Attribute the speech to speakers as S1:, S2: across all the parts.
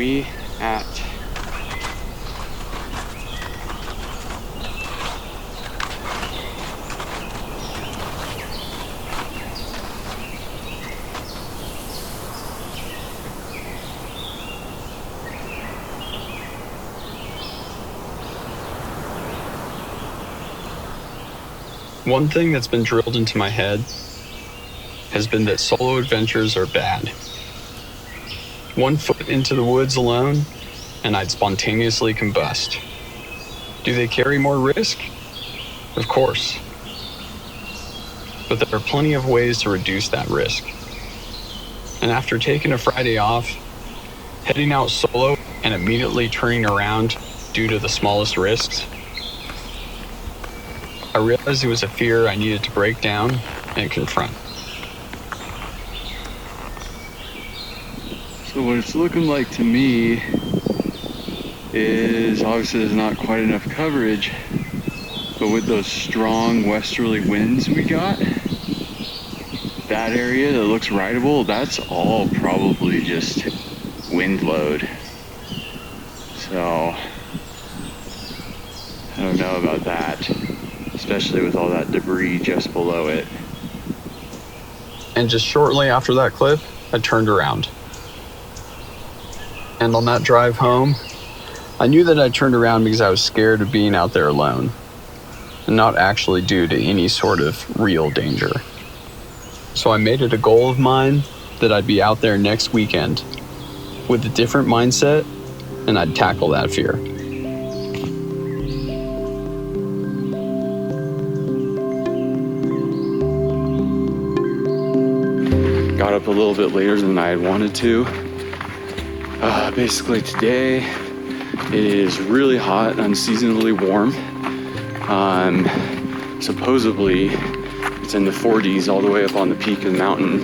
S1: we at?
S2: One thing that's been drilled into my head has been that solo adventures are bad. 1 foot into the woods alone, and I'd spontaneously combust. Do they carry more risk? Of course. But there are plenty of ways to reduce that risk. And after taking a Friday off, heading out solo and immediately turning around due to the smallest risks, I realized it was a fear I needed to break down and confront.
S1: So what it's looking like to me is obviously there's not quite enough coverage, but with those strong westerly winds we got, that area that looks rideable, that's all probably just wind load. So I don't know about that, especially with all that debris just below it.
S2: And just shortly after that clip, I turned around. And on that drive home, I knew that I turned around because I was scared of being out there alone, and not actually due to any sort of real danger. So I made it a goal of mine that I'd be out there next weekend with a different mindset, and I'd tackle that fear.
S1: Got up a little bit later than I had wanted to. Basically today it is really hot, unseasonably warm. Supposedly it's in the 40s all the way up on the peak of the mountain,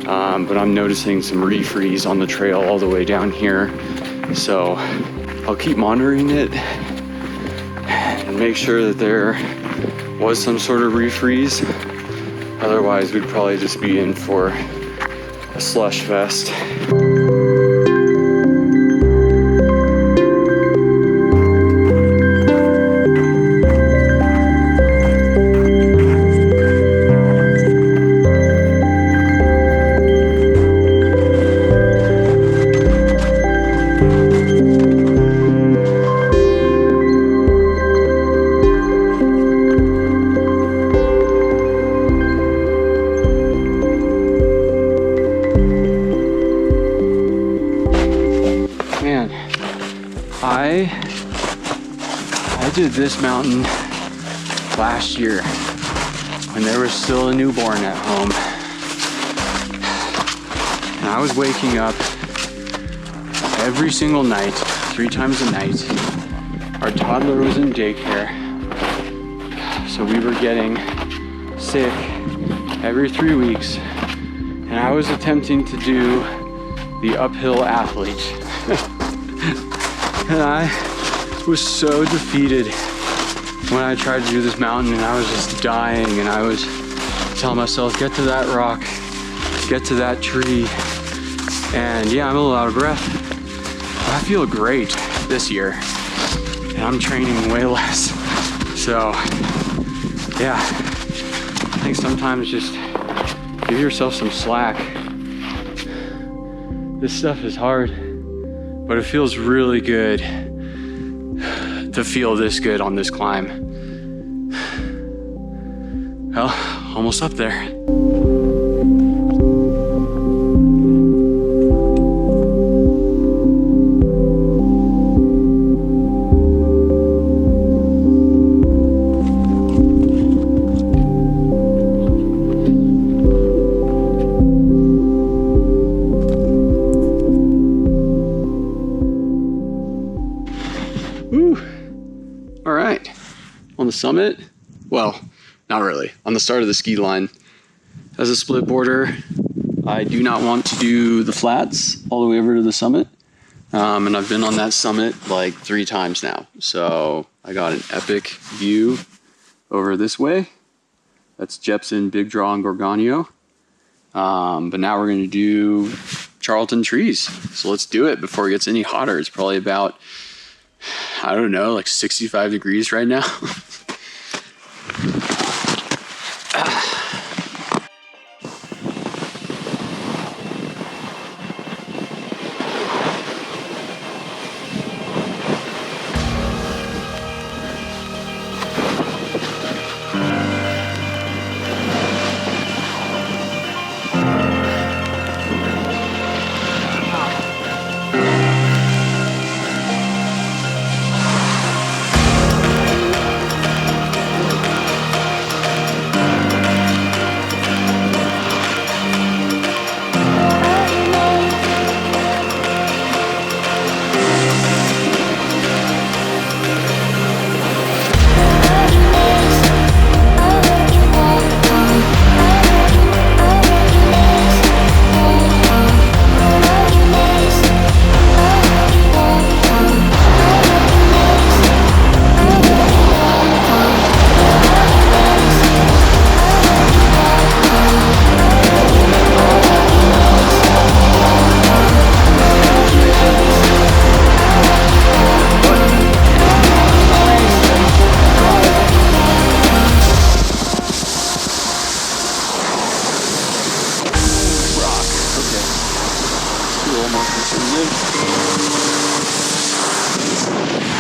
S1: but I'm noticing some refreeze on the trail all the way down here. So I'll keep monitoring it and make sure that there was some sort of refreeze. Otherwise we'd probably just be in for a slush fest. I did this mountain last year when there was still a newborn at home, and I was waking up every single night, 3 times a night. Our toddler was in daycare, so we were getting sick every 3 weeks, and I was attempting to do the uphill athlete. And I was so defeated when I tried to do this mountain, and I was just dying, and I was telling myself, get to that rock, get to that tree. And yeah, I'm a little out of breath. But I feel great this year, and I'm training way less. So yeah, I think sometimes just give yourself some slack. This stuff is hard, but it feels really good to feel this good on this climb. Well, almost up there. All right, on the summit, well, not really, on the start of the ski line. As a split boarder, I do not want to do the flats all the way over to the summit. And I've been on that summit like 3 times now. So I got an epic view over this way. That's Jepson, Big Draw, and Gorgonio. But now we're gonna do Charlton trees. So let's do it before it gets any hotter. It's probably about, I don't know, like 65 degrees right now.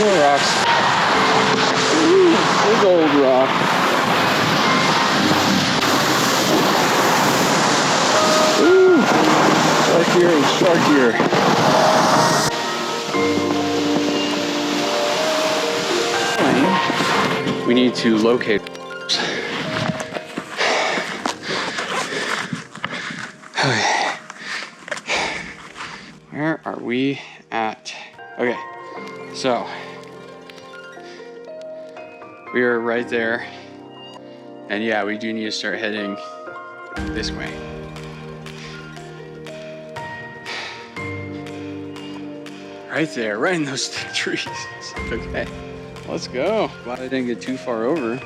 S1: More rocks. Ooh, big old rock. Ooh, sharkier and sharkier. We need to locate. Okay. Where are we at? Okay, so we are right there, and yeah, we do need to start heading this way. Right there, right in those trees. Okay, let's go. Glad I didn't get too far over.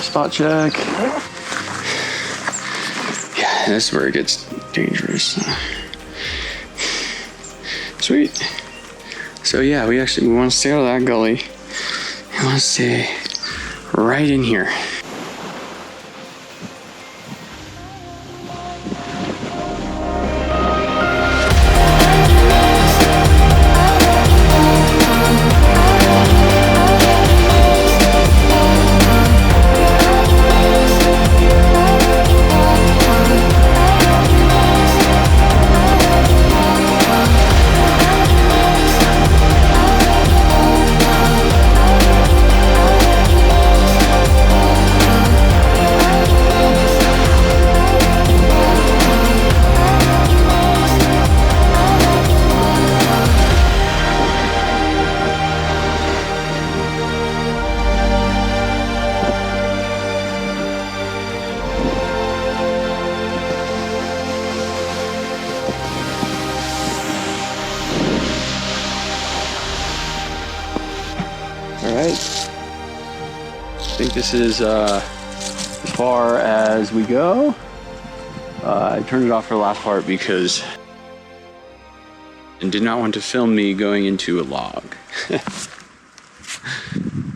S1: Spot check. Yeah, this is where it gets dangerous. Sweet. So yeah, we want to stay out of that gully. We want to stay right in here. Alright, I think this is as far as we go. I turned it off for the last part because I did not want to film me going into a log.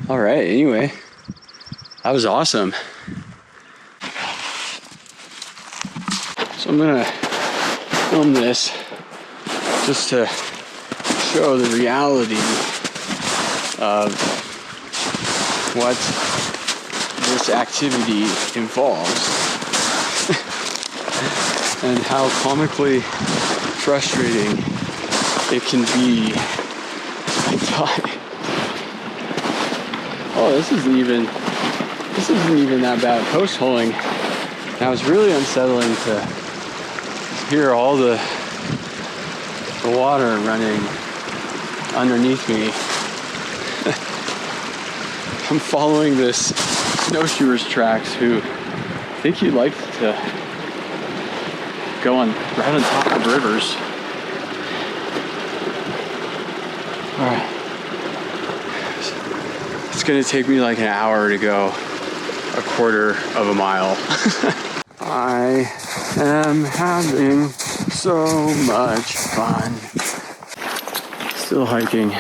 S1: Alright, anyway, that was awesome. So I'm gonna film this just to show the reality of what this activity involves and how comically frustrating it can be at times. Oh, this isn't even that bad post holing. Now it's really unsettling to hear all the water running underneath me. I'm following this snowshoer's tracks who I think he likes to go right on top of rivers. Alright. It's gonna take me like an hour to go a quarter of a mile. I am having so much fun. Still hiking.